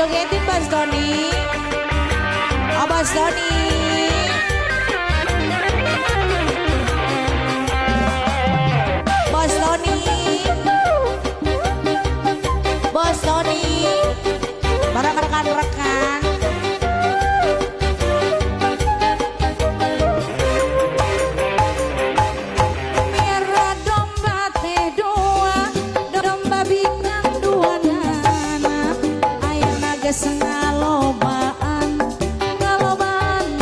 jogetin Mas Doni. Oh Mas Doni. Bos Doni. Bos Doni. Barang rekan-rekan. Merah domba teh dua, domba bintang dua nana. Ayana geus ngalobaan, ngalobaan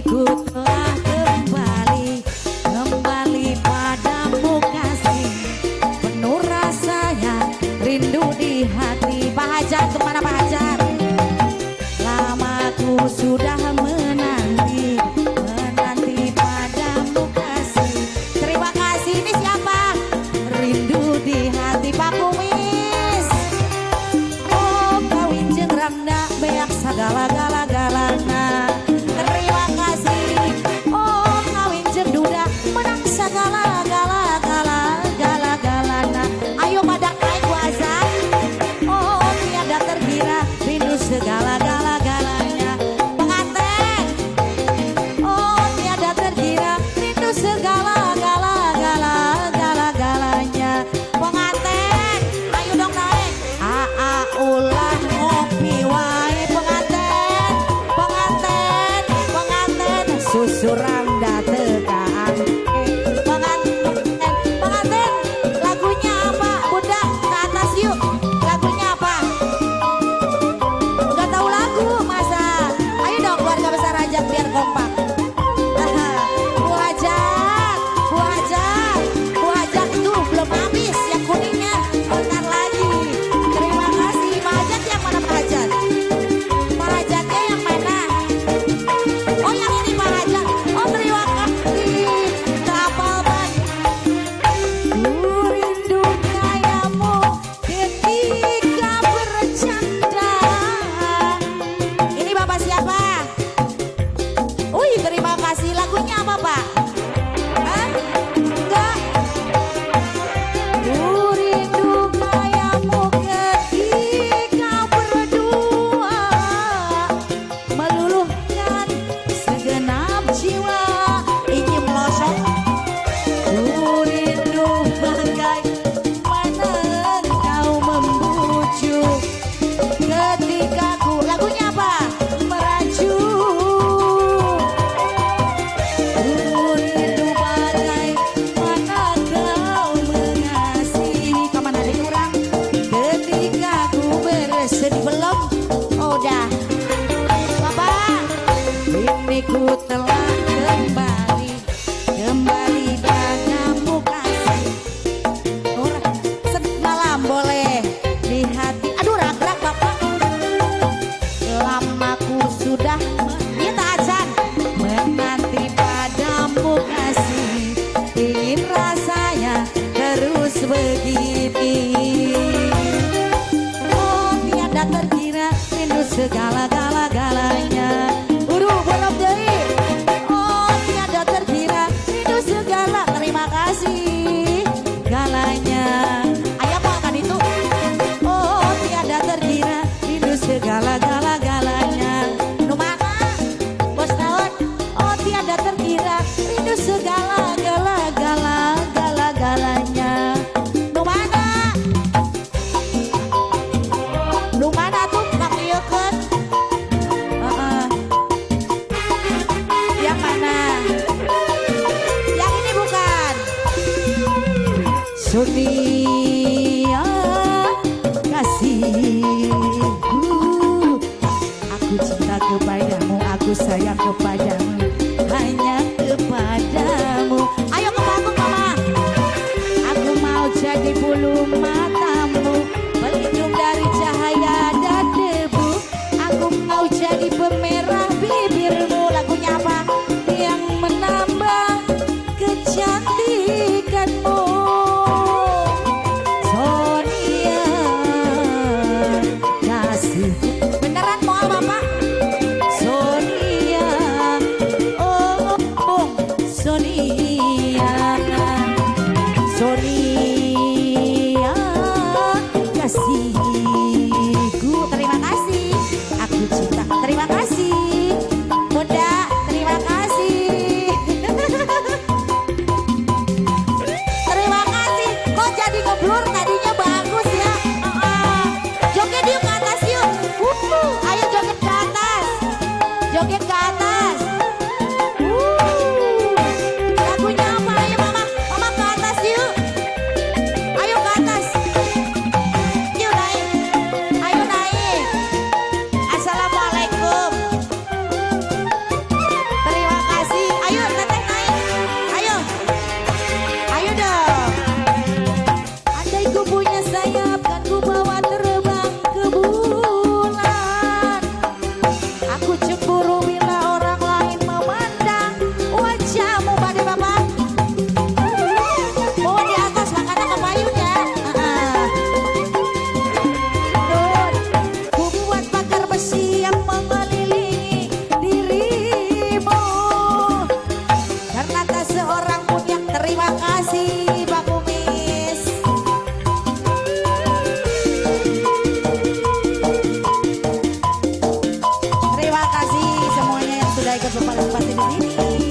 ku telah kembali padamu kasih, penuh rasanya rindu di hati. Pak Hajar, kemana Pak Hajar? Lama ku sudah menanti padamu kasih. Terima kasih, ini siapa? Rindu di hati Pak Kumis. Oh kawin jeung randa beak sagala-gala-galana. Terima kasih. Oh kawin jeung duda menang sagala-gala-galana. Ayo pada naik wazan. Oh tiada terkira rindu segala-gala-galanya. Pengantin. Oh tiada terkira rindu segala-gala-galanya. Pengantin, ayo dong naik. Ulah ngopi wae pengantin. Susuran dategaan. Pengantin, lagunya apa? Budak ke atas yuk. Lagunya apa? Gak tahu lagu masa. Ayo dong keluarga besar Ajat biar kompak. Bu Ajat itu belum habis yang kuningnya. Bentar lagi. Terima kasih. Pak Ajat yang mana Pak Ajat? Pak Ajatnya yang mana? Oh yang ini Pak Ajat. Oh terima kasih. Kapal ban. Ku rindu kayamu ketika bercanda. Ini Bapak siapa? Wih terima kasih. Lagunya apa Pak? Hah? Enggak. Ku rindu kayamu ketika berdua meluluhkan segenap jiwa. Ini melosot. Ku rindu bagaimana kau membujuk ketika ku. Lagunya apa? Merajuk. Ku rindu bagaimana kau mengasihi. Kapan ada kurang? Ketika ku bersedih belum? Oh udah. Bapak, ini ku telah kembali padamu kasih. Semalam boleh di hati. Aduh ragrak Bapak. Lama ku sudah minta azan menanti padamu kasih. Ingin rasanya terus begini. Oh tiada terkira rindu segala-galanya. Uduh bolong deui. Oh tiada terkira rindu segala. Terima kasih galanya. Ayah apa kan itu? Oh tiada terkira rindu segala-galanya. Nu mana? Bos naon? Oh tiada terkira rindu segala-galanya. Nu mana? Nu mana tuh ngakliekeun? Yang mana? Yang ini bukan. Sonia kasihku, aku cinta kepadamu, aku sayang kepadamu, hanya kepadamu. Ayo ke panggung mama. Aku mau jadi bulu matamu, pelindung dari cahaya dan debu. Aku mau jadi pemerah bibirmu. Lagunya apa? Yang menambah kecantikanmu. Sonia kasih. Beneran mau Bapak? Sonia pasti di sini.